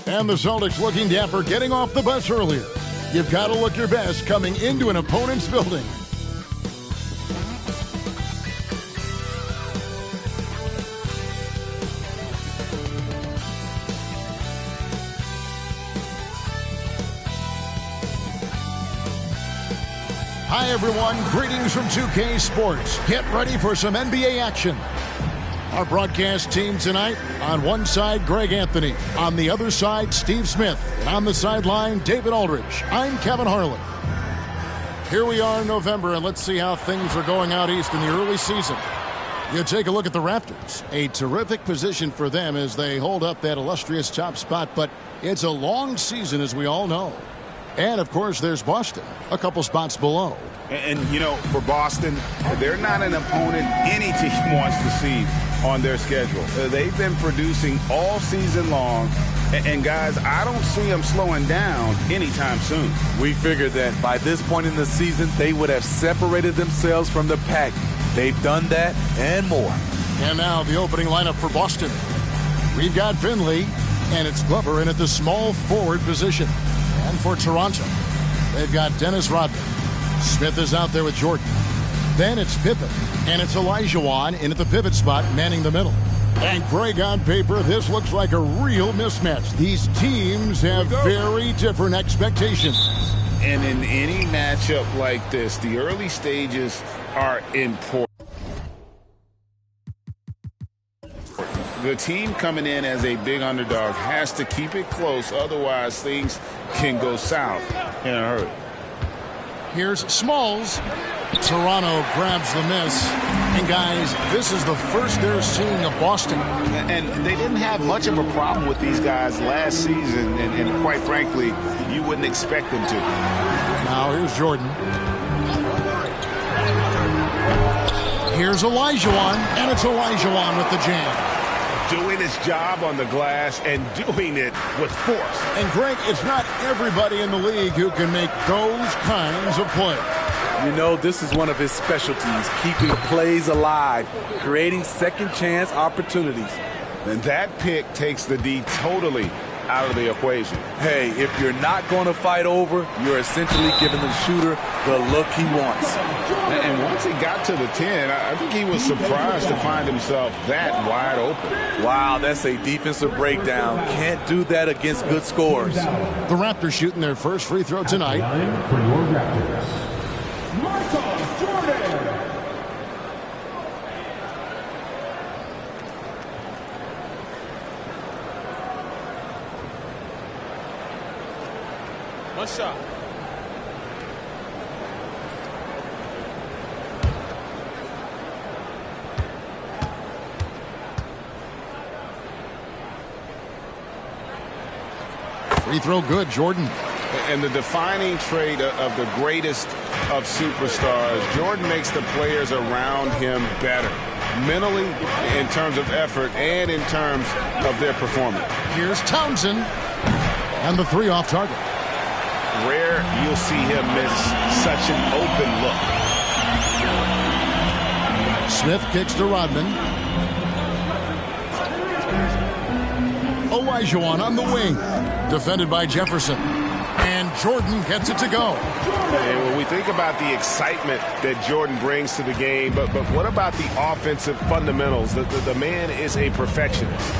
And the Celtics looking dapper getting off the bus earlier. You've got to look your best coming into an opponent's building. Hi, everyone. Greetings from 2K Sports. Get ready for some NBA action. Our broadcast team tonight, on one side, Greg Anthony. On the other side, Steve Smith. And on the sideline, David Aldridge. I'm Kevin Harlan. Here we are in November, and let's see how things are going out east in the early season. You take a look at the Raptors. A terrific position for them as they hold up that illustrious top spot, but it's a long season, as we all know. And, of course, there's Boston, a couple spots below. And, you know, for Boston, they're not an opponent any team wants to see on their schedule. They've been producing all season long. And, guys, I don't see them slowing down anytime soon. We figured that by this point in the season, they would have separated themselves from the pack. They've done that and more. And now the opening lineup for Boston. We've got Finley, and it's Glover in at the small forward position. And for Toronto, they've got Dennis Rodman. Smith is out there with Jordan. Then it's Pippen, and it's Olajuwon in at the pivot spot, manning the middle. And Greg, on paper, this looks like a real mismatch. These teams have very different expectations. And in any matchup like this, the early stages are important. The team coming in as a big underdog has to keep it close, otherwise things can go south in a hurry. Here's Smalls. Toronto grabs the miss. And, guys, this is the first they're seeing of Boston. And they didn't have much of a problem with these guys last season, and quite frankly, you wouldn't expect them to. Now here's Jordan. Here's Olajuwon, and it's Olajuwon with the jam. Doing his job on the glass and doing it with force. And, Greg, it's not everybody in the league who can make those kinds of plays. You know, this is one of his specialties, keeping plays alive, creating second-chance opportunities. And that pick takes the D totally out of the equation. Hey, if you're not going to fight over, you're essentially giving the shooter the look he wants. And once he got to the 10, I think he was surprised to find himself that wide open. Wow, that's a defensive breakdown. Can't do that against good scores. The Raptors shooting their first free throw tonight. For your Raptors, Michael Jordan. One shot. Free throw good, Jordan. And the defining trait of the greatest of superstars, Jordan makes the players around him better. Mentally, in terms of effort, and in terms of their performance. Here's Townsend. And the three off target. Rare you'll see him miss such an open look. Smith kicks to Rodman. Olajuwon on the wing. Defended by Jefferson. And Jordan gets it to go. And when we think about the excitement that Jordan brings to the game, but what about the offensive fundamentals? The man is a perfectionist.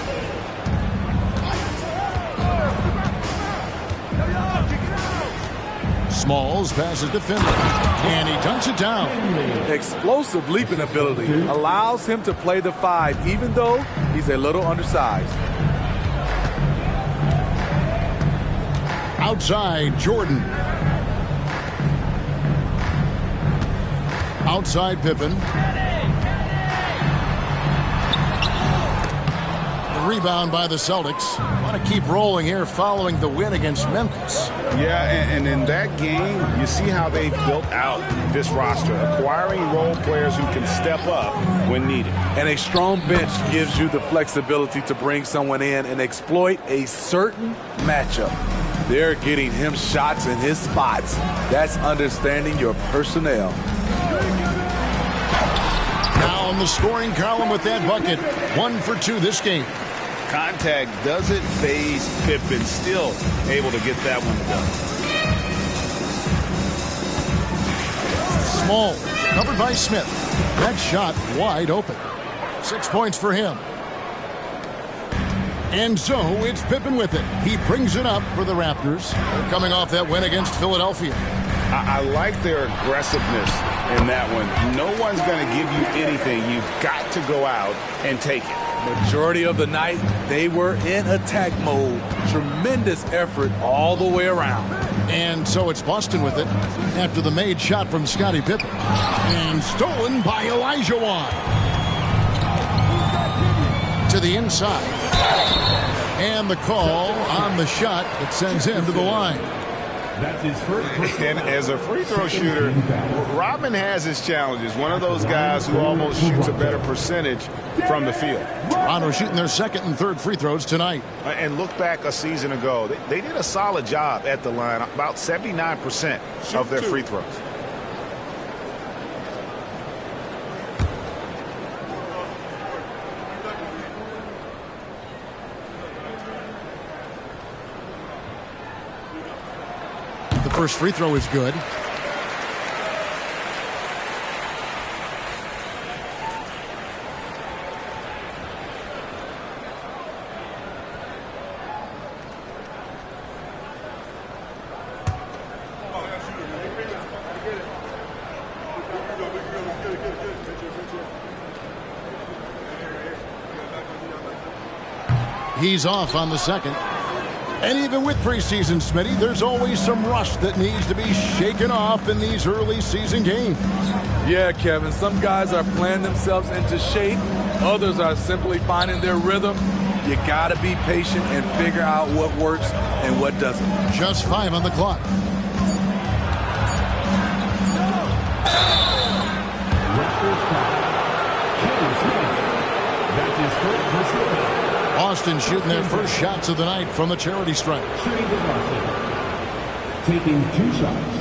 Smalls passes to Finley, and he dunks it down. Explosive leaping ability allows him to play the 5, even though he's a little undersized. Outside, Jordan. Outside, Pippen. The rebound by the Celtics. Want to keep rolling here following the win against Memphis. Yeah, and in that game, you see how they built out this roster, acquiring role players who can step up when needed. And a strong bench gives you the flexibility to bring someone in and exploit a certain matchup. They're getting him shots in his spots. That's understanding your personnel. Now on the scoring column with that bucket. 1 for 2 this game. Contact doesn't phase Pippen. Still able to get that one done. Small, covered by Smith. That shot wide open. 6 points for him. And so it's Pippen with it. He brings it up for the Raptors. They're coming off that win against Philadelphia. I like their aggressiveness in that one. No one's going to give you anything. You've got to go out and take it. Majority of the night, they were in attack mode. Tremendous effort all the way around. And so it's Boston with it after the made shot from Scottie Pippen. And stolen by Elijah Wan. To the inside. And the call on the shot that sends him to the line. That's his first. And as a free throw shooter, Robin has his challenges. One of those guys who almost shoots a better percentage from the field. Toronto shooting their second and third free throws tonight. And look back a season ago. They did a solid job at the line, about 79% of their free throws. The first free throw is good. He's off on the second. And even with preseason, Smitty, there's always some rust that needs to be shaken off in these early season games. Yeah, Kevin, some guys are playing themselves into shape. Others are simply finding their rhythm. You got to be patient and figure out what works and what doesn't. Just 5 on the clock. Raptors foul. Smith. That's his first personal. Boston shooting their first shots of the night from the charity stripe. Taking 2 shots.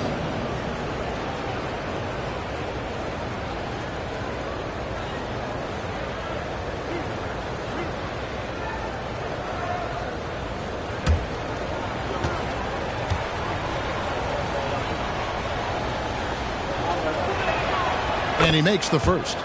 And he makes the first.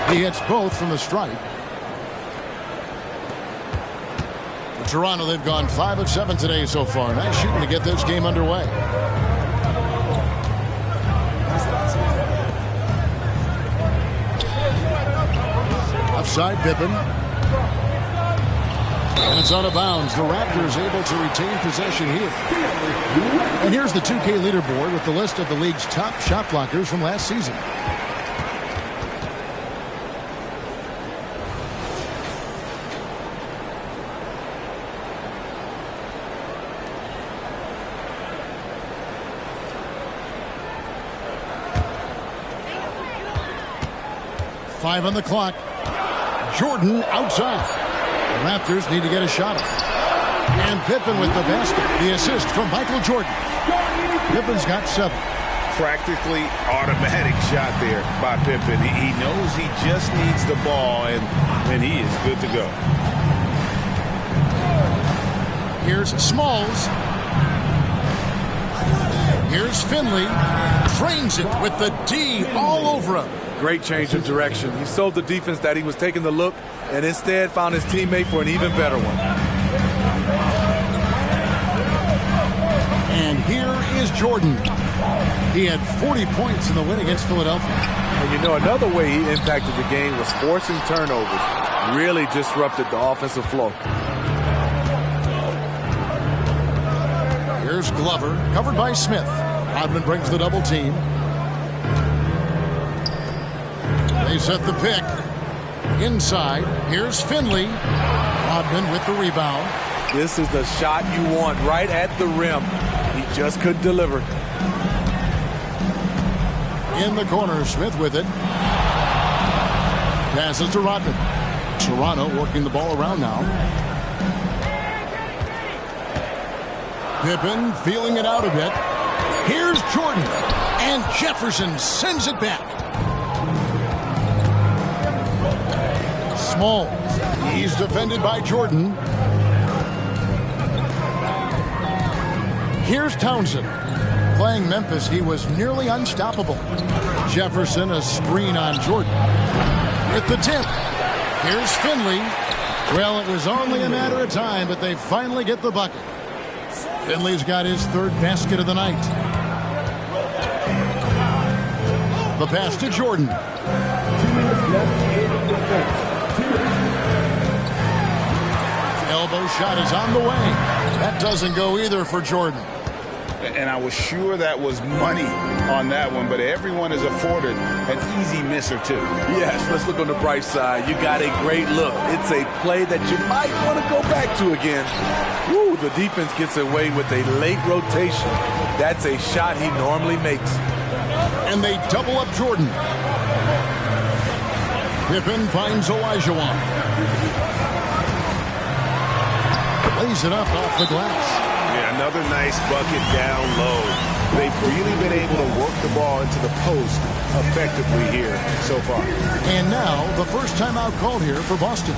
He hits both from the stripe. For Toronto, they've gone 5 of 7 today so far. Nice shooting to get this game underway. Offside Pippen. And it's out of bounds. The Raptors able to retain possession here. And here's the 2K leaderboard with the list of the league's top shot blockers from last season. Five on the clock. Jordan outside. The Raptors need to get a shot up. And Pippen with the basket. The assist from Michael Jordan. Pippen's got 7. Practically automatic shot there by Pippen. He knows he just needs the ball, and he is good to go. Here's Smalls. Here's Finley. Trains it with the D all over him. Great change of direction. He sold the defense that he was taking the look and instead found his teammate for an even better one. And here is Jordan. He had 40 points in the win against Philadelphia. And you know, another way he impacted the game was forcing turnovers. Really disrupted the offensive flow. Here's Glover, covered by Smith. Rodman brings the double team. They set the pick. Inside. Here's Finley. Rodman with the rebound. This is the shot you want right at the rim. He just couldn't deliver. In the corner, Smith with it. Passes to Rodman. Toronto working the ball around now. Pippen feeling it out a bit. Here's Jordan. And Jefferson sends it back. Small. He's defended by Jordan. Here's Townsend. Playing Memphis, he was nearly unstoppable. Jefferson, a screen on Jordan. With the tip. Here's Finley. Well, it was only a matter of time, but they finally get the bucket. Finley's got his third basket of the night. The pass to Jordan. 2 minutes left in the fourth. Elbow shot is on the way. That doesn't go either for Jordan. And I was sure that was money on that one, but everyone is afforded an easy miss or two. Yes, let's look on the bright side. You got a great look. It's a play that you might want to go back to again. Woo, the defense gets away with a late rotation. That's a shot he normally makes. And they double up Jordan. Pippen finds Olajuwon. Lays it up off the glass. Yeah, another nice bucket down low. They've really been able to work the ball into the post effectively here so far. And now the first timeout called here for Boston.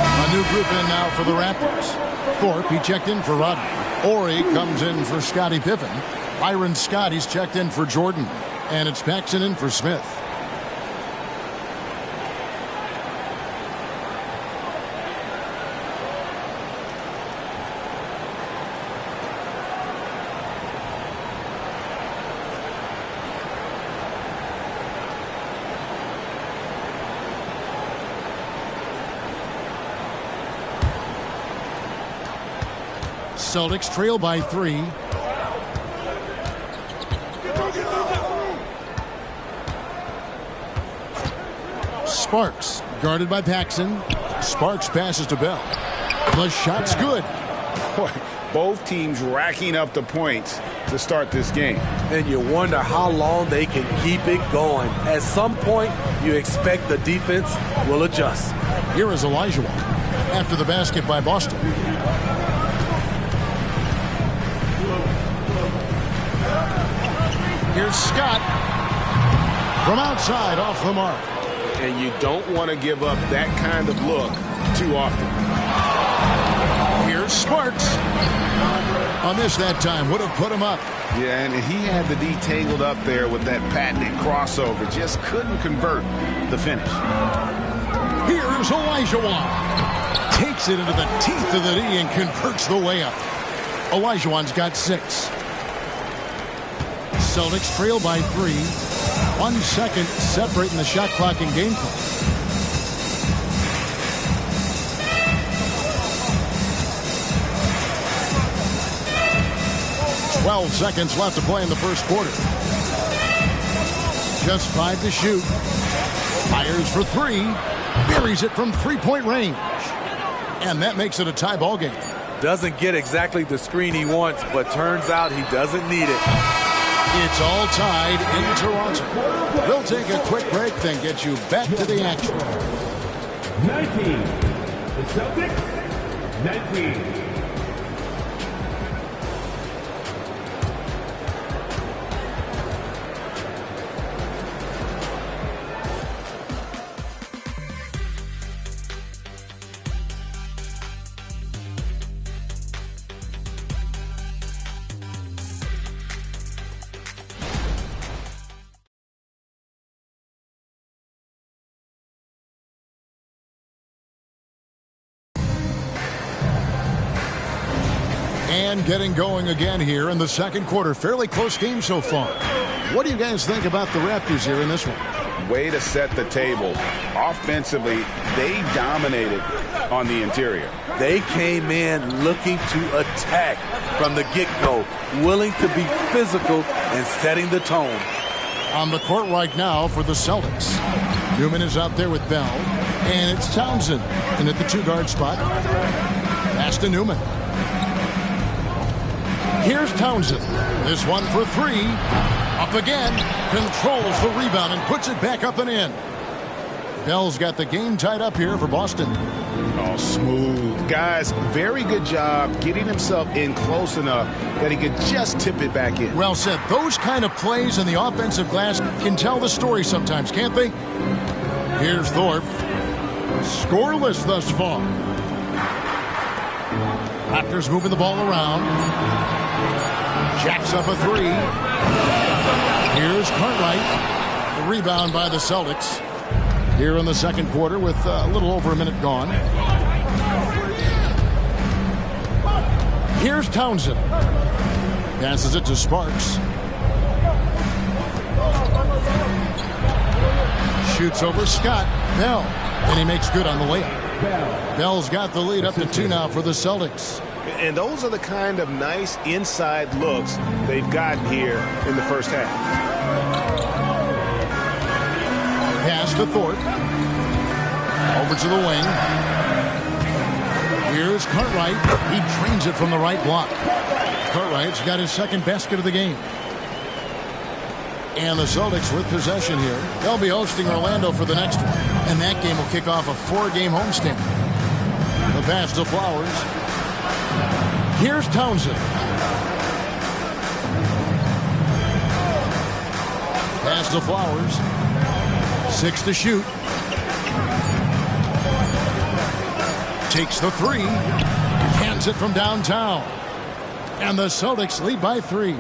A new group in now for the Raptors. Thorpe, he checked in for Rodman. Ori comes in for Scottie Pippen. Byron Scott, he's checked in for Jordan. And it's Paxson in for Smith. Celtics trail by 3. Sparks guarded by Paxson. Sparks passes to Bell. The shot's good. Both teams racking up the points to start this game. And you wonder how long they can keep it going. At some point, you expect the defense will adjust. Here is Olajuwon after the basket by Boston. Here's Scott from outside off the mark. And you don't want to give up that kind of look too often. Here's Sparks. A miss that time would have put him up. Yeah, and he had the D tangled up there with that patented crossover. Just couldn't convert the finish. Here's Olajuwon. Takes it into the teeth of the D and converts the way up. Olajuwon's got 6. Celtics trail by 3. 1 second separating the shot clock and game clock. Twelve seconds left to play in the first quarter. Just 5 to shoot. Fires for 3. Buries it from 3-point range. And that makes it a tie ball game. Doesn't get exactly the screen he wants, but turns out he doesn't need it. It's all tied in Toronto. We'll take a quick break, then get you back to the action. 19. The Celtics, 19. And getting going again here in the second quarter. Fairly close game so far. What do you guys think about the Raptors here in this one? Way to set the table. Offensively, they dominated on the interior. They came in looking to attack from the get-go, willing to be physical and setting the tone. On the court right now for the Celtics. Newman is out there with Bell. And it's Townsend in at the 2-guard spot. Pass to Newman. Here's Townsend. This one for 3. Up again. Controls the rebound and puts it back up and in. Bell's got the game tied up here for Boston. Oh, smooth. Guys, very good job getting himself in close enough that he could just tip it back in. Well said. Those kind of plays in the offensive glass can tell the story sometimes, can't they? Here's Thorpe. Scoreless thus far. Raptors moving the ball around. Jacks up a three. Here's Cartwright. The rebound by the Celtics. Here in the second quarter with a little over a minute gone. Here's Townsend. Passes it to Sparks. Shoots over Scott. Bell. And he makes good on the layup. Bell's got the lead up to 2 now for the Celtics. And those are the kind of nice inside looks they've gotten here in the first half. Pass to Thorpe. Over to the wing. Here's Cartwright. He trains it from the right block. Cartwright's got his second basket of the game. And the Celtics with possession here. They'll be hosting Orlando for the next one. And that game will kick off a 4-game homestand. The pass to Flowers. Here's Townsend. Pass to Flowers. 6 to shoot. Takes the three. Cans it from downtown. And the Celtics lead by 3.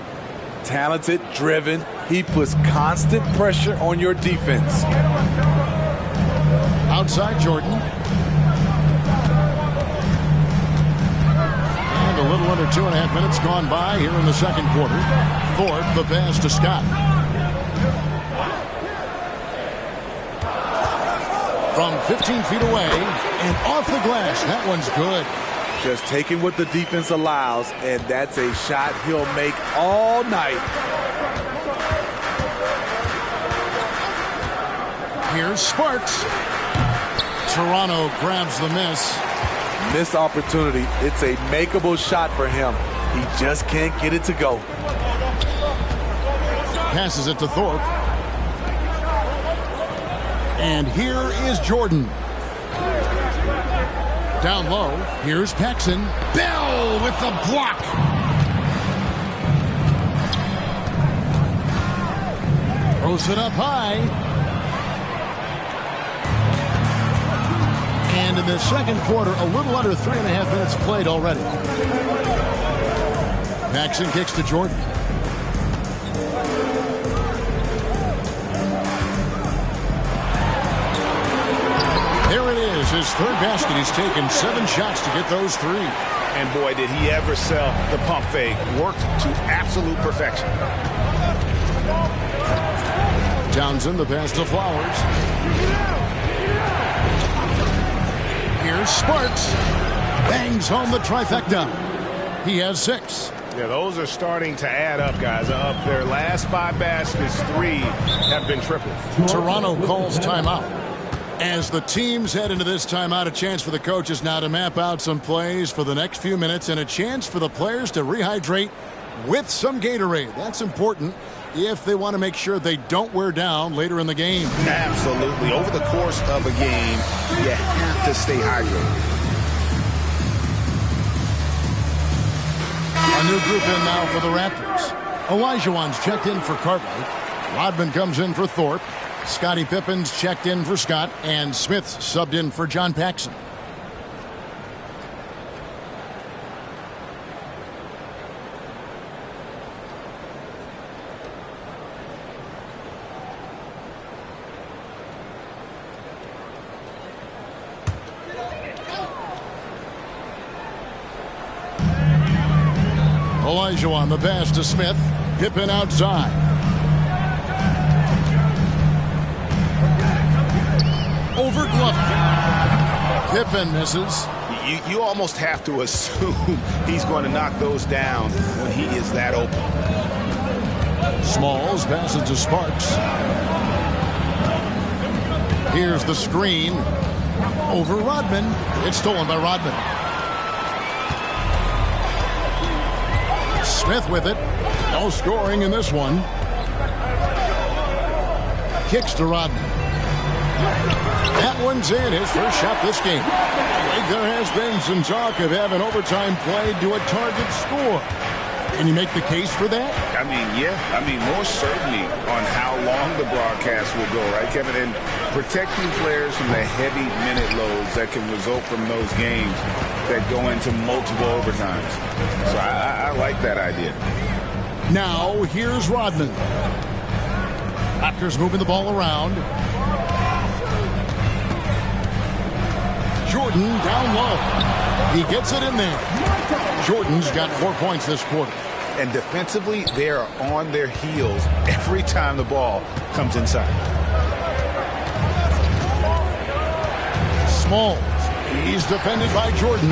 Talented, driven. He puts constant pressure on your defense. Outside Jordan. And a little under 2.5 minutes gone by here in the second quarter. Thorpe, the pass to Scott. From 15 feet away and off the glass. That one's good. Just taking what the defense allows, and that's a shot he'll make all night. Here's Sparks. Toronto grabs the miss. Missed opportunity. It's a makeable shot for him. He just can't get it to go. Passes it to Thorpe. And here is Jordan. Down low, here's Paxson. Bell with the block. Throws it up high. And in the second quarter, a little under 3.5 minutes played already. Paxson kicks to Jordan. There it is, his third basket. He's taken 7 shots to get those 3. And boy, did he ever sell the pump fake. Worked to absolute perfection. Townsend, the pass to Flowers. Here's Sparks. Bangs home the trifecta. He has 6. Yeah, those are starting to add up, guys. Up their last 5 baskets, 3 have been triples. Toronto calls timeout. As the teams head into this timeout, a chance for the coaches now to map out some plays for the next few minutes and a chance for the players to rehydrate with some Gatorade. That's important if they want to make sure they don't wear down later in the game. Absolutely. Over the course of a game, you have to stay hydrated. A new group in now for the Raptors. Olajuwon's checked in for Cartwright. Rodman comes in for Thorpe. Scottie Pippen's checked in for Scott, and Smith's subbed in for John Paxson. Olajuwon, the pass to Smith. Pippen outside. Over Glover. Pippen misses. You almost have to assume he's going to knock those down when he is that open. Smalls passes to Sparks. Here's the screen. Over Rodman. It's stolen by Rodman. Smith with it. No scoring in this one. Kicks to Rodman. That one's in, his first shot this game. There has been some talk of having overtime played to a target score. Can you make the case for that? I mean, yeah. I mean, more certainly on how long the broadcast will go, right, Kevin? And protecting players from the heavy minute loads that can result from those games that go into multiple overtimes. So I like that idea. Now, here's Rodman. Raptors moving the ball around. Jordan down low. He gets it in there. Jordan's got 4 points this quarter. And defensively, they are on their heels every time the ball comes inside. Smalls. He's defended by Jordan.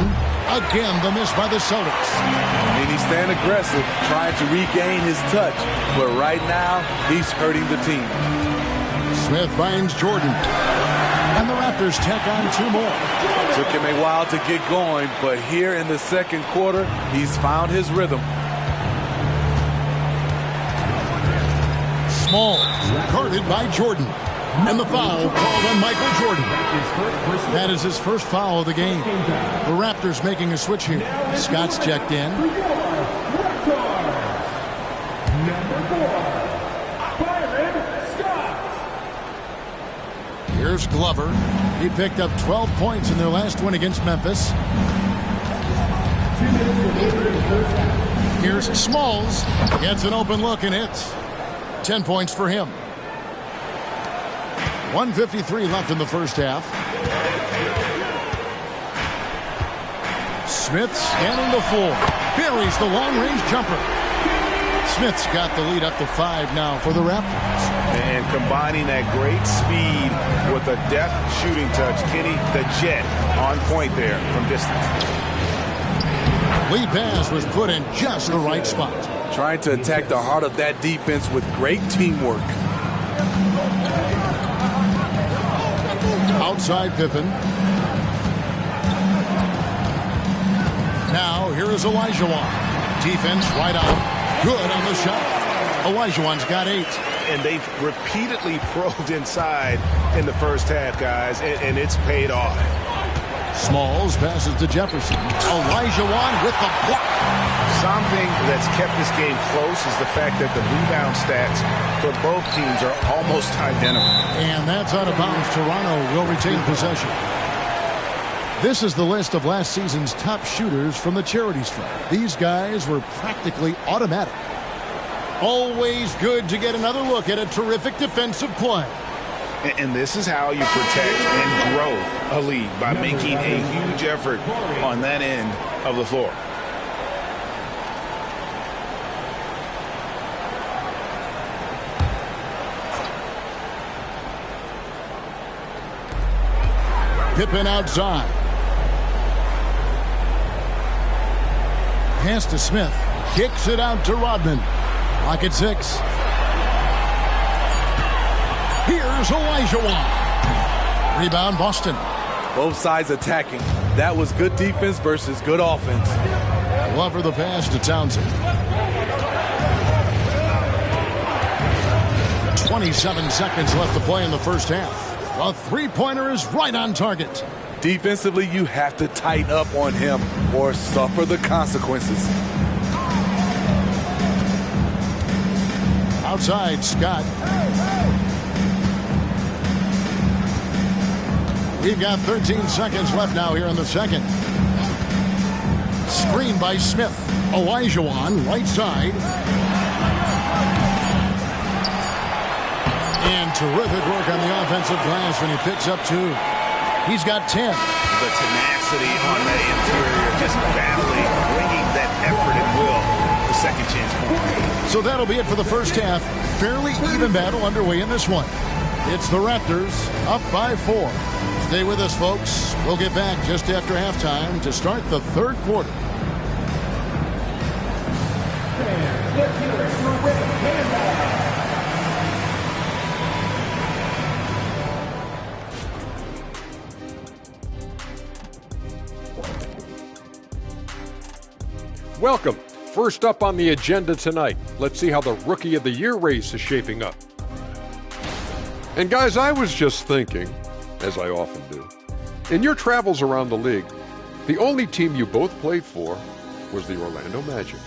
Again, the miss by the Celtics. And he's staying aggressive, trying to regain his touch. But right now, he's hurting the team. Smith finds Jordan. And the Raptors tack on 2 more. Took him a while to get going, but here in the second quarter, he's found his rhythm. Smalls, guarded by Jordan. And the foul called on Michael Jordan. That is his first foul of the game. The Raptors making a switch here. Scott's checked in. Here's Glover. He picked up 12 points in their last win against Memphis. Here's Smalls. Gets an open look and hits. 10 points for him. 1:53 left in the first half. Smith scanning the floor. Buries the long-range jumper. Smith's got the lead up to 5 now for the Raptors. And combining that great speed with a deft shooting touch, Kenny, the Jet, on point there from distance. Lead pass was put in just the right spot. Trying to attack the heart of that defense with great teamwork. Outside Pippen. Now here is Olajuwon. Defense right out. Good on the shot. Olajuwon's got 8. And they've repeatedly probed inside in the first half, guys, and it's paid off. Smalls passes to Jefferson. Olajuwon with the block. Something that's kept this game close is the fact that the rebound stats for both teams are almost identical. And that's out of bounds. Toronto will retain possession. This is the list of last season's top shooters from the charity stripe. These guys were practically automatic. Always good to get another look at a terrific defensive play. And this is how you protect and grow a lead, by making a huge effort on that end of the floor. Pippen outside. Pass to Smith. Kicks it out to Rodman. Lock at 6. Here's Olajuwon. Rebound Boston. Both sides attacking. That was good defense versus good offense. Glover the pass to Townsend. 27 seconds left to play in the first half. A three-pointer is right on target. Defensively, you have to tighten up on him or suffer the consequences. Outside, Scott. We've got 13 seconds left now here in the second. Screen by Smith. Olajuwon, right side. And terrific work on the offensive glass when he picks up 2. He's got 10. The tenacity on that interior, just battling, bringing that effort and will for second chance point. So that'll be it for the first half. Fairly even battle underway in this one. It's the Raptors up by 4. Stay with us, folks. We'll get back just after halftime to start the third quarter. Let's hear it for MyNba. Welcome. First up on the agenda tonight, let's see how the Rookie of the Year race is shaping up. And guys, I was just thinking, as I often do, in your travels around the league, the only team you both played for was the Orlando Magic.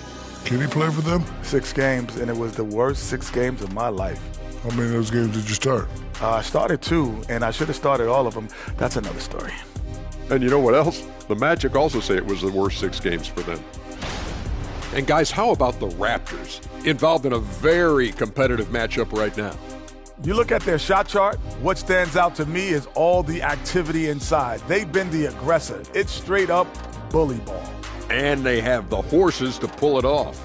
Can he play for them? 6 games, and it was the worst 6 games of my life. How many of those games did you start? I started 2, and I should have started all of them. That's another story. And you know what else? The Magic also say it was the worst 6 games for them. And guys, how about the Raptors? Involved in a very competitive matchup right now. You look at their shot chart, what stands out to me is all the activity inside. They've been the aggressor. It's straight up bully ball. And they have the horses to pull it off.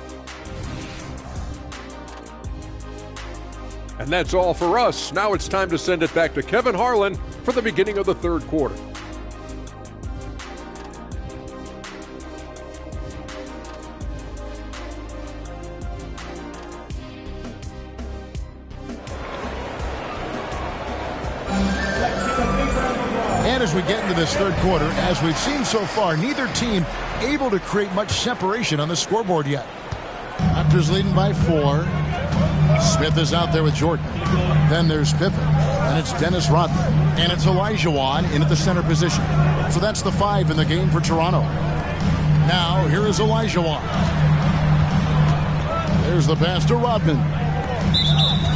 And that's all for us. Now it's time to send it back to Kevin Harlan for the beginning of the third quarter. And as we get into this third quarter, as we've seen so far, neither team able to create much separation on the scoreboard yet. Raptors leading by 4. Smith is out there with Jordan. Then there's Pippen. And it's Dennis Rodman. And it's Olajuwon in at the center position. So that's the 5 in the game for Toronto. Now, here is Olajuwon. There's the pass to Rodman.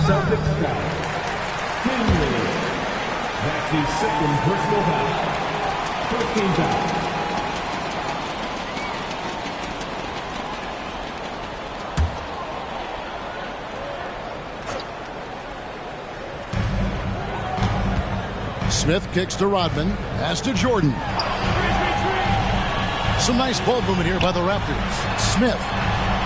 Celtics foul. That's his second personal foul. First team foul. Smith kicks to Rodman. Pass to Jordan. Some nice ball movement here by the Raptors. Smith.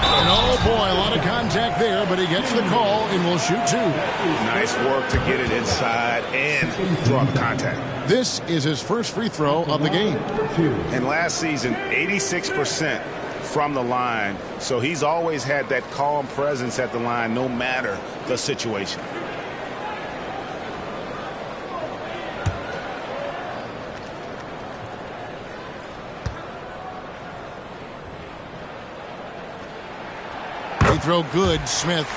And oh boy, a lot of contact there, but he gets the call and will shoot 2. Nice work to get it inside and draw the contact. This is his first free throw of the game. And last season, 86% from the line. So he's always had that calm presence at the line no matter the situation. Free throw good, Smith.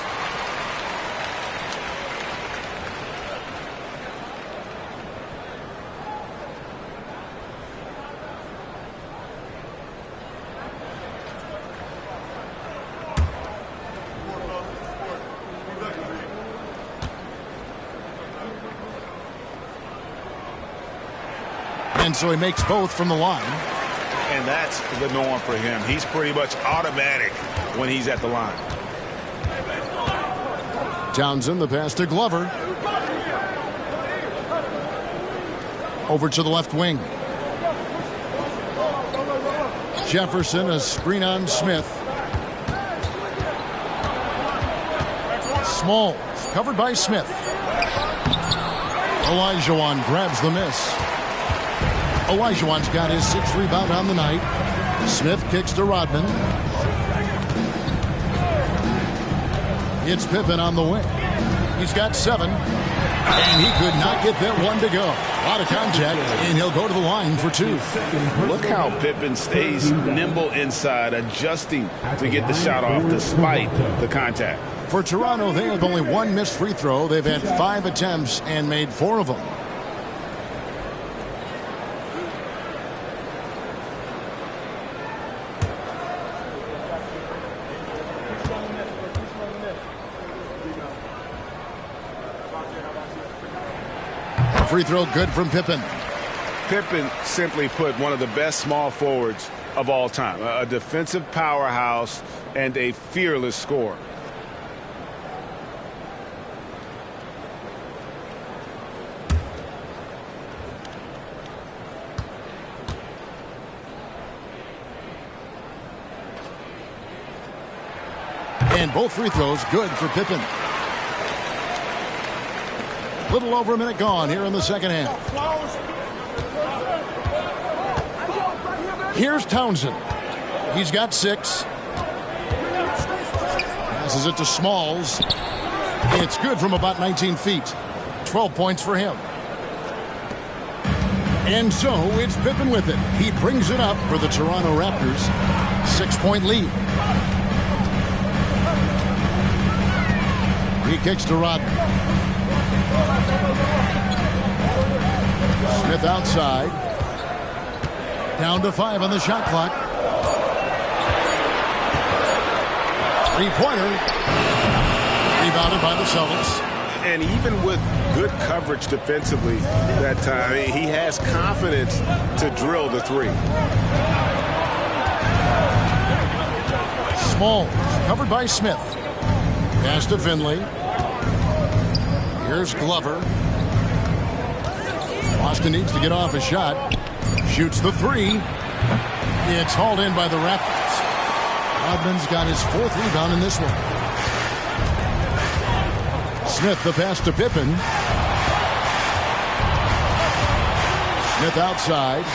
And so he makes both from the line. And that's the norm for him. He's pretty much automatic when he's at the line. Townsend, the pass to Glover. Over to the left wing. Jefferson, a screen on Smith. Small, covered by Smith. Olajuwon grabs the miss. Olajuwon's got his 6th rebound on the night. Smith kicks to Rodman. It's Pippen on the wing. He's got 7. And he could not get that one to go. A lot of contact, and he'll go to the line for 2. Look how Pippen stays nimble inside, adjusting to get the shot off despite the contact. For Toronto, they have only 1 missed free throw. They've had 5 attempts and made 4 of them. Free throw good from Pippen. Pippen, simply put, one of the best small forwards of all time. A defensive powerhouse and a fearless scorer. And both free throws good for Pippen. Little over a minute gone here in the second half. Here's Townsend. He's got 6. Passes it to Smalls. It's good from about 19 feet. 12 points for him. And so it's Pippen with it. He brings it up for the Toronto Raptors. 6-point lead. He kicks to Rodman. Smith outside. Down to 5 on the shot clock. Three-pointer. Rebounded by the Celtics. And even with good coverage defensively that time, he has confidence to drill the three. Small, covered by Smith. Pass to Finley. Here's Glover. Boston needs to get off a shot. Shoots the three. It's hauled in by the Raptors. Rodman's got his 4th rebound in this one. Smith the pass to Pippen. Smith outside.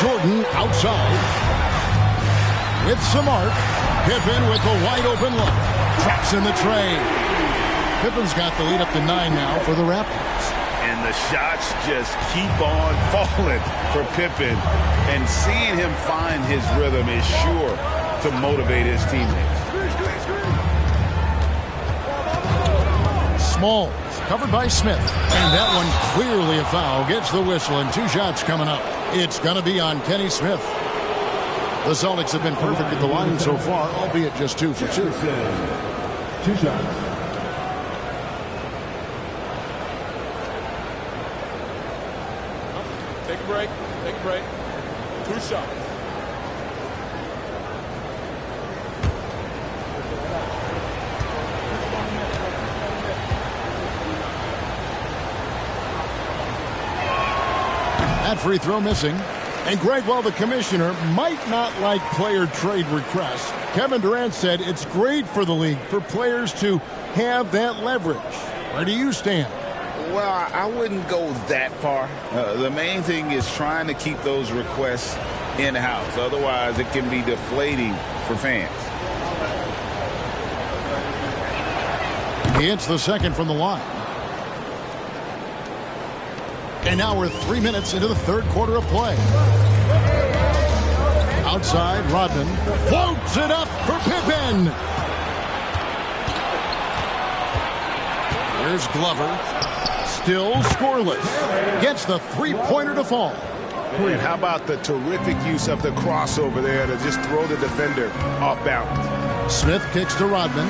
Jordan outside. With some arc. Pippen with the wide open look. Traps in the tray. Pippen's got the lead up to 9 now for the Raptors. And the shots just keep on falling for Pippen. And seeing him find his rhythm is sure to motivate his teammates. Smalls, covered by Smith. And that one clearly a foul. Gets the whistle, and 2 shots coming up. It's going to be on Kenny Smith. The Celtics have been perfect at the line so far, albeit just 2 for 2. 2 shots. Take a break. Take a break. 2 shots. That free throw missing. And Greg, while the commissioner might not like player trade requests, Kevin Durant said it's great for the league for players to have that leverage. Where do you stand? Well, I wouldn't go that far. The main thing is trying to keep those requests in-house. Otherwise, it can be deflating for fans. He hits the second from the line. And now we're 3 minutes into the 3rd quarter of play. Outside, Rodman floats it up for Pippen. Here's Glover. Still scoreless. Gets the 3-pointer to fall. And how about the terrific use of the crossover there to just throw the defender off balance. Smith kicks to Rodman.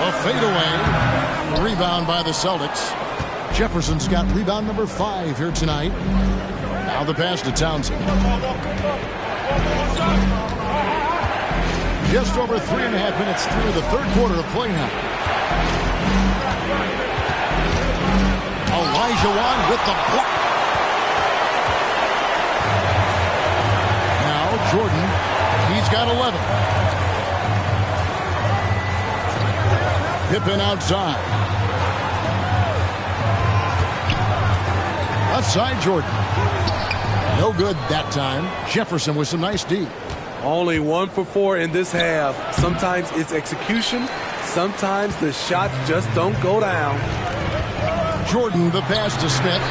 A fadeaway. Rebound by the Celtics. Jefferson's got rebound number 5 here tonight. Now the pass to Townsend. Just over 3.5 minutes through the 3rd quarter of play now. Olajuwon with the block. Now Jordan. He's got 11. Pippen outside. Outside Jordan. No good that time. Jefferson with some nice D. Only 1 for 4 in this half. Sometimes it's execution. Sometimes the shots just don't go down. Jordan the pass to Smith.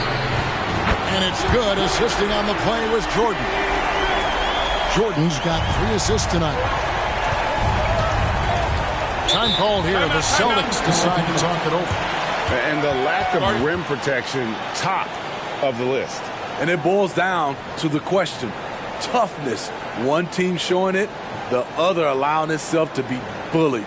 And it's good. Assisting on the play was Jordan. Jordan's got 3 assists tonight. Time called here. The Celtics decide to talk it over. And the lack of rim protection, top of the list. And it boils down to the question. Toughness. One team showing it, the other allowing itself to be bullied.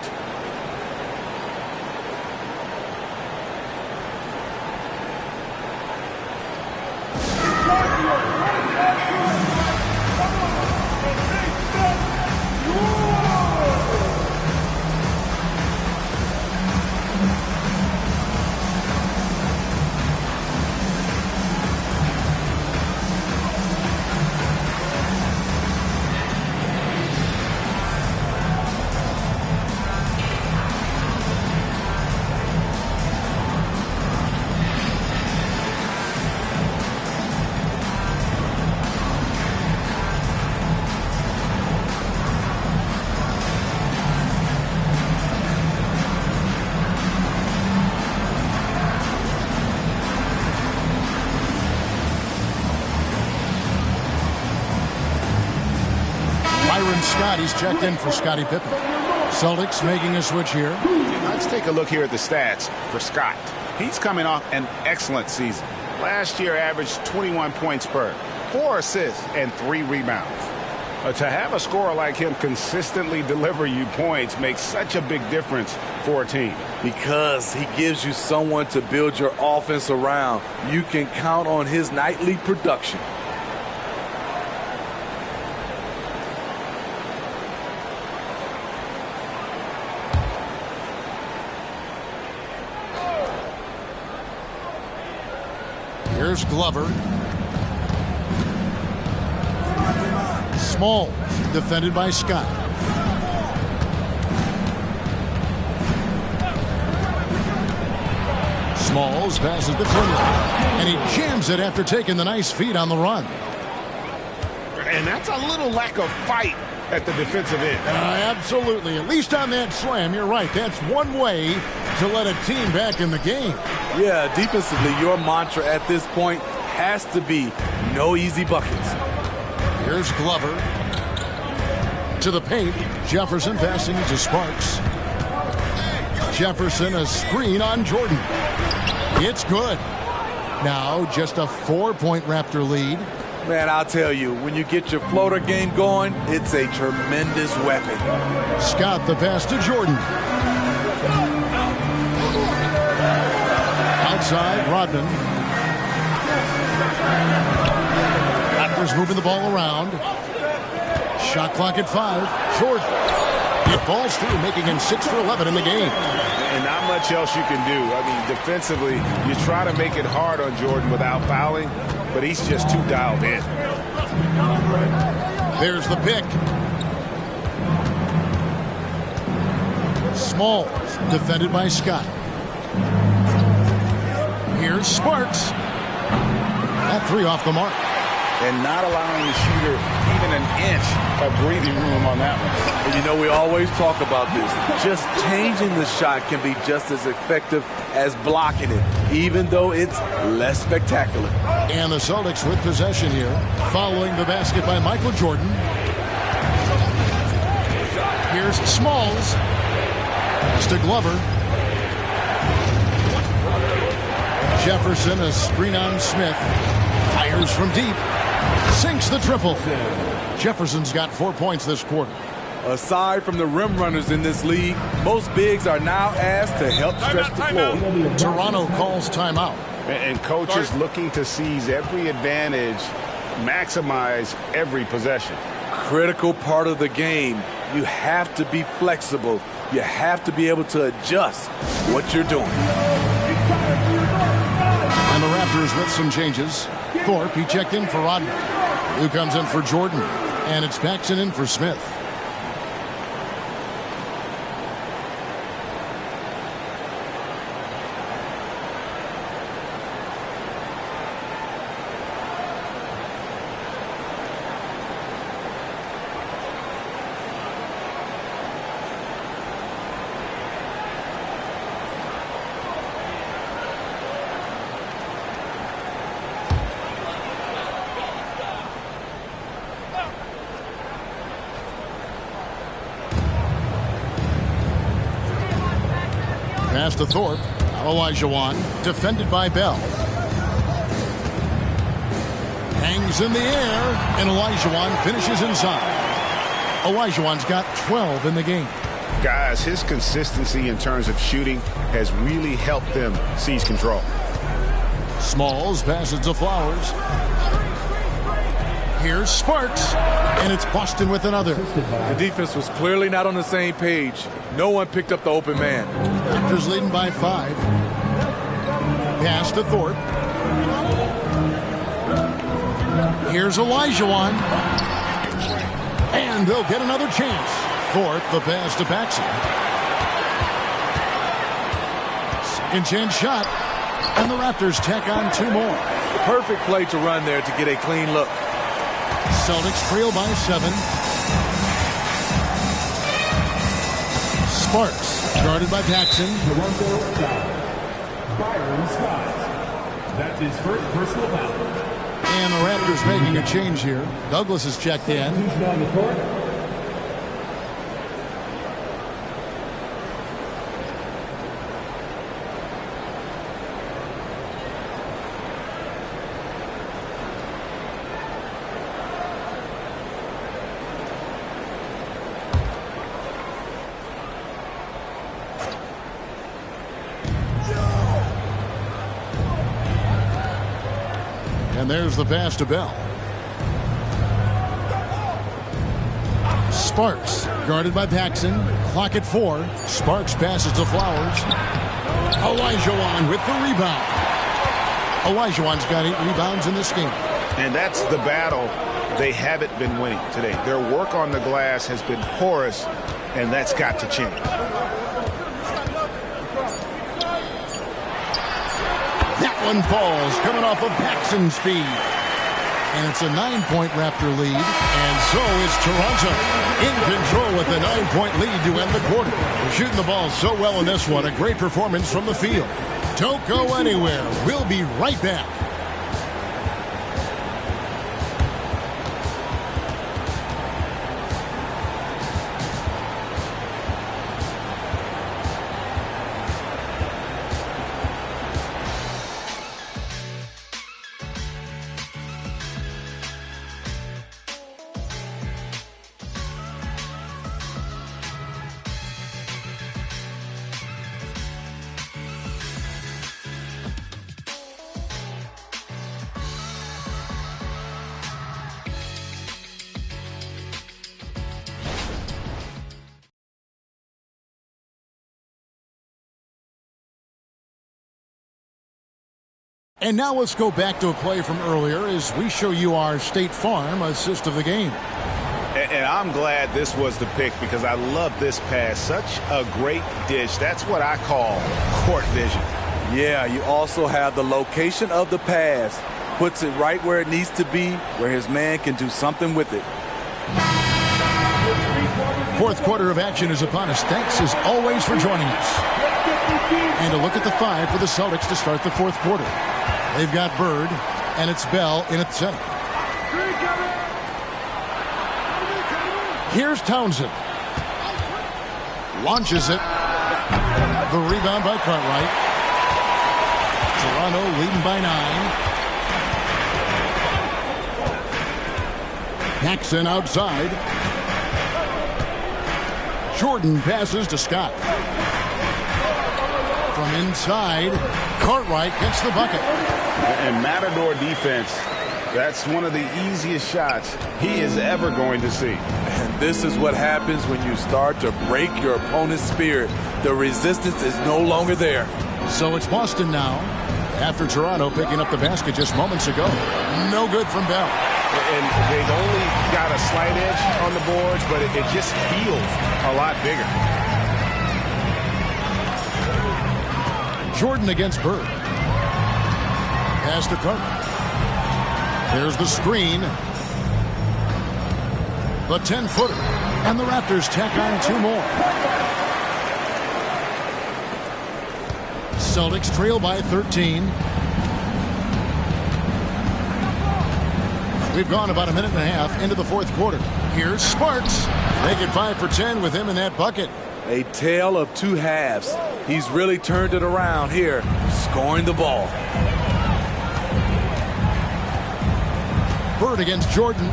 Scott, he's checked in for Scottie Pippen. Celtics making a switch here. Let's take a look here at the stats for Scott. He's coming off an excellent season. Last year averaged 21 points per, 4 assists, and 3 rebounds. To have a scorer like him consistently deliver you points makes such a big difference for a team. Because he gives you someone to build your offense around. You can count on his nightly production. Here's Glover. Small, defended by Scott. Smalls passes to Finley, and he jams it after taking the nice feed on the run. And that's a little lack of fight at the defensive end. Absolutely. At least on that slam, you're right. That's one way to let a team back in the game. Yeah, defensively, your mantra at this point has to be no easy buckets. Here's Glover. To the paint. Jefferson passing to Sparks. Jefferson a screen on Jordan. It's good. Now just a 4-point Raptor lead. Man, I'll tell you, when you get your floater game going, it's a tremendous weapon. Scott the pass to Jordan. Outside, Rodman. Raptors moving the ball around. Shot clock at 5. Jordan. It falls through, making him 6 for 11 in the game. And not much else you can do. I mean, defensively, you try to make it hard on Jordan without fouling, but he's just too dialed in. There's the pick. Smalls, defended by Scott. Here's Sparks. That 3 off the mark. And not allowing the shooter even an inch of breathing room on that one. And you know, we always talk about this. Just changing the shot can be just as effective as blocking it, even though it's less spectacular. And the Celtics with possession here, following the basket by Michael Jordan. Here's Smalls. Pass to Glover. Jefferson a screen on Smith. Fires from deep. Sinks the triple. Jefferson's got 4 points this quarter. Aside from the rim runners in this league, most bigs are now asked to help stretch the floor. Toronto calls timeout. And coaches looking to seize every advantage, maximize every possession. Critical part of the game. You have to be flexible. You have to be able to adjust what you're doing. And the Raptors with some changes. Thorpe, he checked in for Rodman. Who comes in for Jordan. And it's Paxson in for Smith. Pass to Thorpe. Olajuwon, defended by Bell. Hangs in the air, and Olajuwon finishes inside. Olajuwon's got 12 in the game. Guys, his consistency in terms of shooting has really helped them seize control. Smalls passes to Flowers. Here's Sparks, and it's Boston with another. The defense was clearly not on the same page. No one picked up the open man. Raptors leading by 5. Pass to Thorpe. Here's Olajuwon. And they'll get another chance. Thorpe, the pass to Paxson. Second chance shot. And the Raptors tack on 2 more. Perfect play to run there to get a clean look. Celtics trail by 7. Sparks, guarded by Paxson. Byron Scott. That's his first personal foul. And the Raptors making a change here. Douglas is checked in. And there's the pass to Bell. Sparks guarded by Paxson. Clock at 4. Sparks passes to Flowers. Olajuwon with the rebound. Olajuwon's got 8 rebounds in this game. And that's the battle they haven't been winning today. Their work on the glass has been porous, and that's got to change. That one falls, coming off of Paxson's speed. And it's a 9-point Raptor lead, and so is Toronto. In control with a 9-point lead to end the quarter. They're shooting the ball so well in this one. A great performance from the field. Don't go anywhere. We'll be right back. And now let's go back to a play from earlier as we show you our State Farm assist of the game. And I'm glad this was the pick because I love this pass. Such a great dish. That's what I call court vision. Yeah, you also have the location of the pass. Puts it right where it needs to be, where his man can do something with it. Fourth quarter of action is upon us. Thanks as always for joining us. And a look at the 5 for the Celtics to start the fourth quarter. They've got Bird, and it's Bell in at center. Here's Townsend. Launches it. The rebound by Cartwright. Toronto leading by 9. Paxson outside. Jordan passes to Scott. From inside, Cartwright gets the bucket. And Matador defense, that's one of the easiest shots he is ever going to see. And this is what happens when you start to break your opponent's spirit. The resistance is no longer there. So it's Boston now, after Toronto picking up the basket just moments ago. No good from Bell. And they've only got a slight edge on the boards, but it just feels a lot bigger. Jordan against Bird. Pass to Carter. There's the screen. The 10-footer. And the Raptors tack on 2 more. Celtics trail by 13. We've gone about a minute and a half into the fourth quarter. Here's Sparks. Make it 5 for 10 with him in that bucket. A tale of 2 halves. He's really turned it around here, scoring the ball. Bird against Jordan.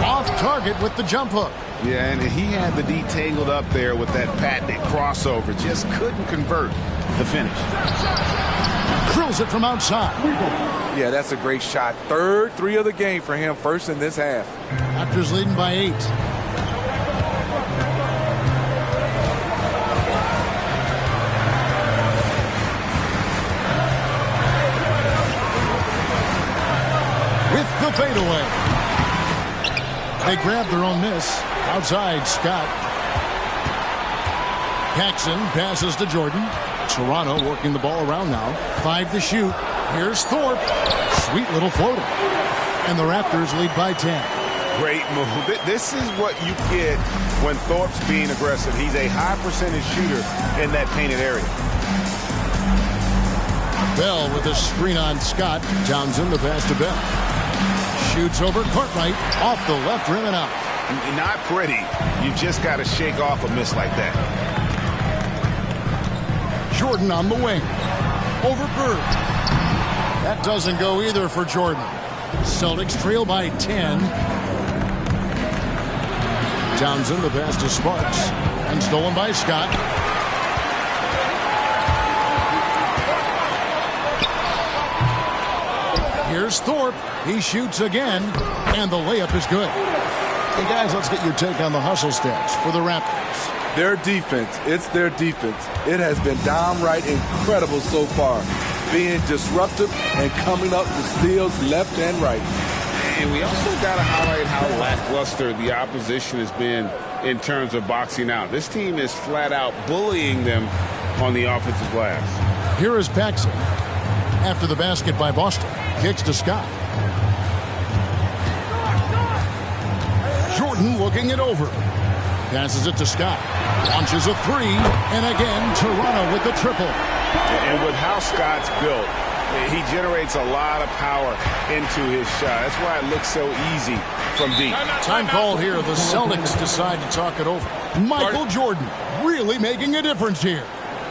Off target with the jump hook. Yeah, and he had the D tangled up there with that patented crossover. Just couldn't convert the finish. Drills it from outside. Yeah, that's a great shot. Third 3 of the game for him, first in this half. Raptors leading by 8. With the fadeaway. They grab their own miss. Outside, Scott. Paxson passes to Jordan. Toronto working the ball around now. 5 to shoot. Here's Thorpe. Sweet little floater. And the Raptors lead by 10. Great move. This is what you get when Thorpe's being aggressive. He's a high percentage shooter in that painted area. Bell with a screen on Scott. Townsend the pass to Bell. Shoots over Cartwright. Off the left rim and out. Not pretty. You just got to shake off a miss like that. Jordan on the wing. Over Bird. That doesn't go either for Jordan. Celtics trail by 10. Townsend the pass to Sparks. And stolen by Scott. Here's Thorpe. He shoots again, and the layup is good. Hey, guys, let's get your take on the hustle stats for the Raptors. Their defense, it's their defense. It has been downright incredible so far, being disruptive and coming up with steals left and right. And we also got to highlight how lackluster the opposition has been in terms of boxing out. This team is flat out bullying them on the offensive glass. Here is Paxson. After the basket by Boston, kicks to Scott. Jordan looking it over. Passes it to Scott. Launches a three, and again, Toronto with the triple. And with how Scott's built, he generates a lot of power into his shot. That's why it looks so easy from deep. Time called here. The Celtics decide to talk it over. Michael Jordan really making a difference here.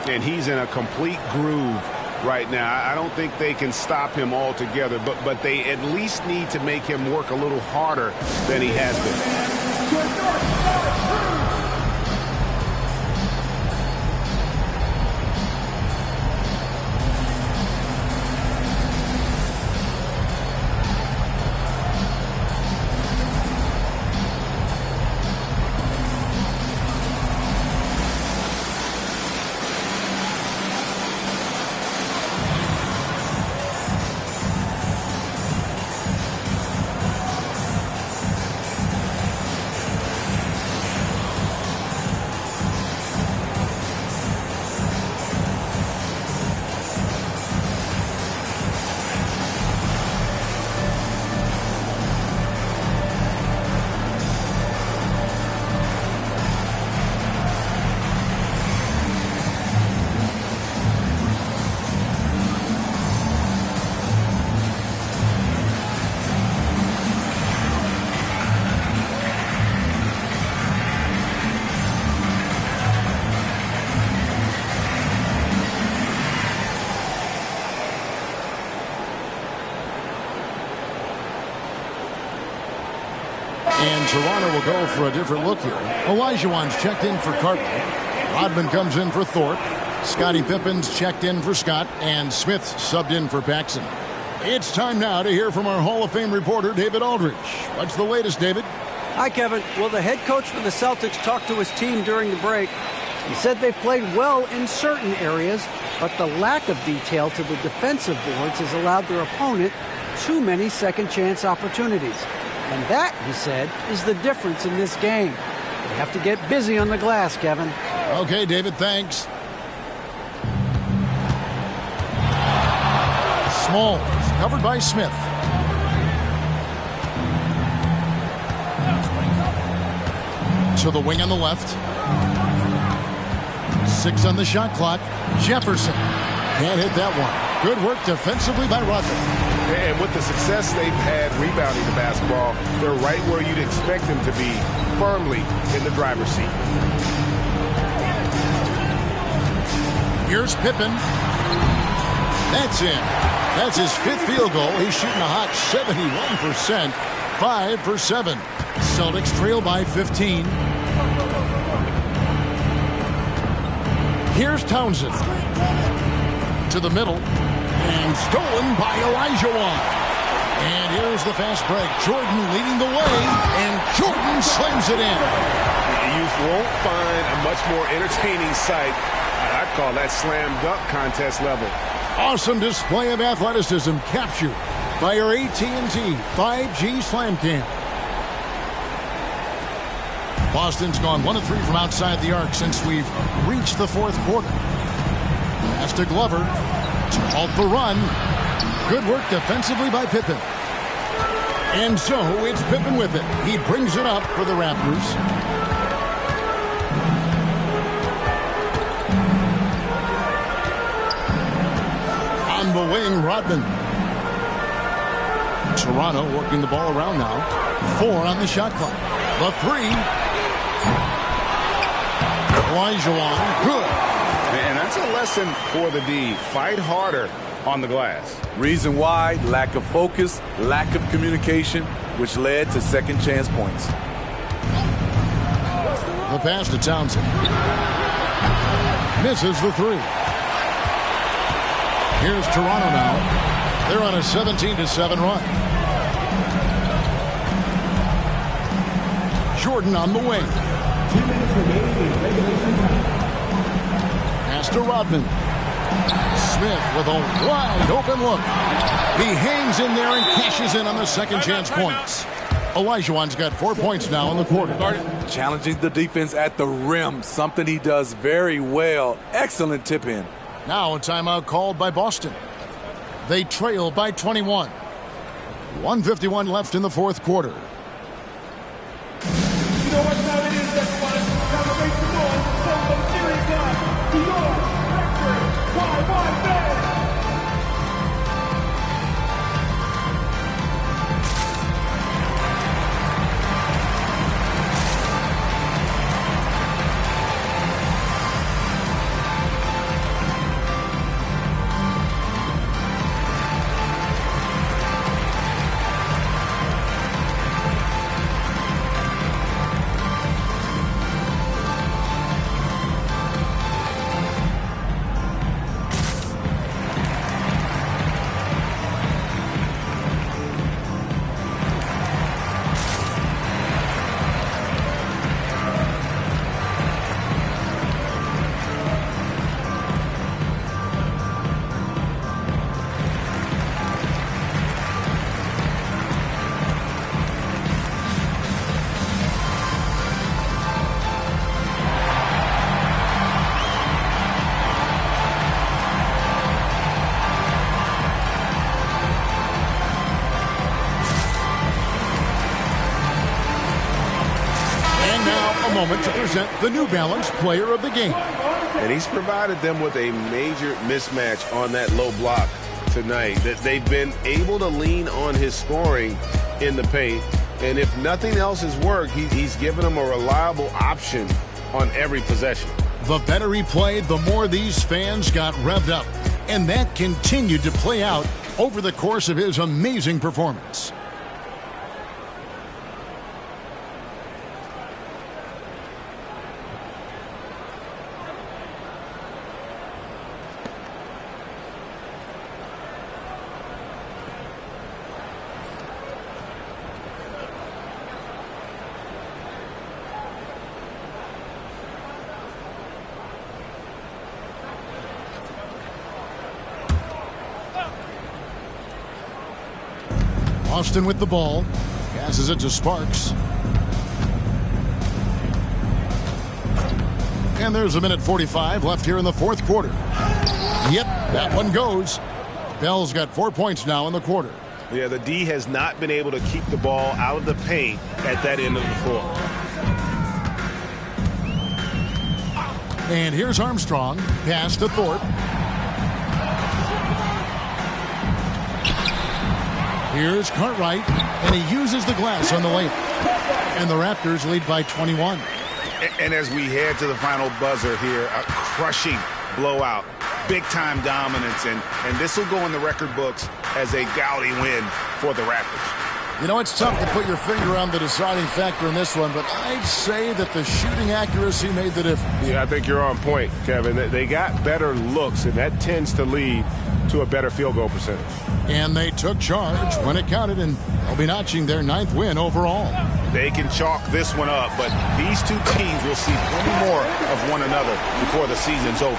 And he's in a complete groove right now. I don't think they can stop him altogether, but they at least need to make him work a little harder than he has been. And Toronto will go for a different look here. Olajuwon's checked in for Carter. Rodman comes in for Thorpe. Scottie Pippen's checked in for Scott. And Smith's subbed in for Paxson. It's time now to hear from our Hall of Fame reporter, David Aldridge. What's the latest, David? Hi, Kevin. Well, the head coach for the Celtics talked to his team during the break. He said they've played well in certain areas, but the lack of detail to the defensive boards has allowed their opponent too many second-chance opportunities. And that, he said, is the difference in this game. They have to get busy on the glass, Kevin. Okay, David, thanks. Smalls, covered by Smith. To the wing on the left. 6 on the shot clock. Jefferson can't hit that one. Good work defensively by Rodman. And with the success they've had rebounding the basketball, they're right where you'd expect them to be, firmly in the driver's seat. Here's Pippen. That's in. That's his 5th field goal. He's shooting a hot 71%. 5 for 7. Celtics trail by 15. Here's Townsend. To the middle. And stolen by Olajuwon. And here's the fast break. Jordan leading the way. And Jordan slams it in. You won't find a much more entertaining sight. I'd call that slam dunk contest level. Awesome display of athleticism captured by our AT&T 5G Slam Cam. Boston's gone 1 of 3 from outside the arc since we've reached the 4th quarter. Pass to Glover to halt the run. Good work defensively by Pippen. And so it's Pippen with it. He brings it up for the Raptors. On the wing, Rodman. Toronto working the ball around now. 4 on the shot clock. The 3. Olajuwon, good. And that's a lesson for the D. Fight harder on the glass. Reason why: lack of focus, lack of communication, which led to second chance points. The pass to Townsend. Misses the 3. Here's Toronto now. They're on a 17-7 run. Jordan on the wing. 2 minutes remaining in regulation time. Pass to Rodman. Smith with a wide open look. He hangs in there and cashes in on the second chance points. Olajuwon's got 4 points now in the quarter. Challenging the defense at the rim, something he does very well. Excellent tip in. Now a timeout called by Boston. They trail by 21. 1:51 left in the fourth quarter. You know what time it is, everyone? Time to race the ball. Some series on. Your record. MyNba. Moment to present the New Balance Player of the Game. And he's provided them with a major mismatch on that low block tonight. That they've been able to lean on his scoring in the paint. And if nothing else has worked, he's given them a reliable option on every possession. The better he played, the more these fans got revved up. And that continued to play out over the course of his amazing performance. Austin with the ball. Passes it to Sparks. And there's a minute 45 left here in the fourth quarter. Yep, that one goes. Bell's got 4 points now in the quarter. Yeah, the D has not been able to keep the ball out of the paint at that end of the floor. And here's Armstrong. Pass to Thorpe. Here's Cartwright, and he uses the glass on the layup. And the Raptors lead by 21. And as we head to the final buzzer here, a crushing blowout, big-time dominance, and this will go in the record books as a gaudy win for the Raptors. You know, it's tough to put your finger on the deciding factor in this one, but I'd say that the shooting accuracy made the difference. Yeah, I think you're on point, Kevin. They got better looks, and that tends to lead to a better field goal percentage. And they took charge when it counted, and they'll be notching their 9th win overall. They can chalk this one up, but these two teams will see plenty more of one another before the season's over.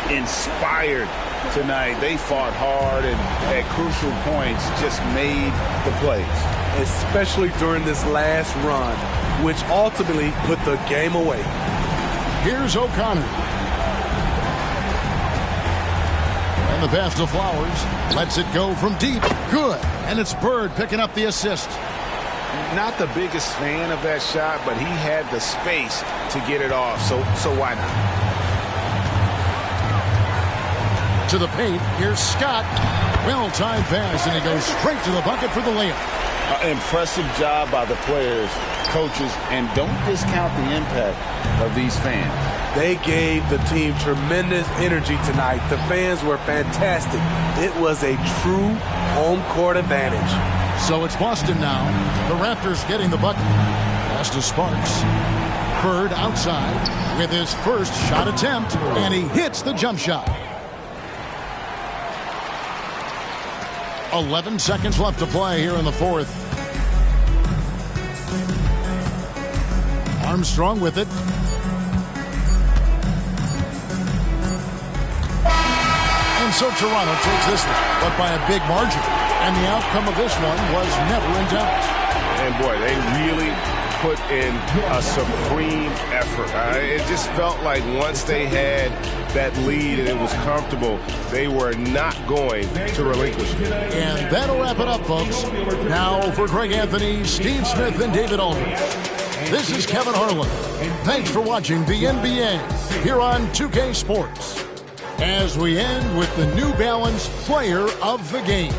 Inspired tonight. They fought hard and at crucial points just made the plays. Especially during this last run, which ultimately put the game away. Here's O'Connor. And the pass to Flowers. Lets it go from deep. Good. And it's Bird picking up the assist. Not the biggest fan of that shot, but he had the space to get it off, so why not? To the paint. Here's Scott. Well-timed pass, and he goes straight to the bucket for the layup. Impressive job by the players, coaches, and don't discount the impact of these fans. They gave the team tremendous energy tonight. The fans were fantastic. It was a true home court advantage. So it's Boston now. The Raptors getting the bucket. Pass to Sparks. Bird outside with his first shot attempt, and he hits the jump shot. 11 seconds left to play here in the fourth. Armstrong with it. And so Toronto takes this one, but by a big margin. And the outcome of this one was never in doubt. And boy, they really put in a supreme effort. It just felt like once they had that lead and it was comfortable, they were not going to relinquish it. And that'll wrap it up, folks. Now for Greg Anthony, Steve Smith, and David Aldridge, this is Kevin Harlan. Thanks for watching the NBA here on 2K Sports, as we end with the New Balance Player of the Game.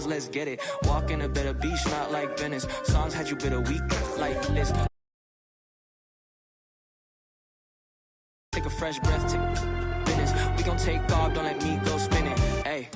bars, let's get it. Walk in a better beach, not like Venice. Songs had you bitter weak like this. Take a fresh breath to business. We gon' take off, don't let me go spinning. Hey.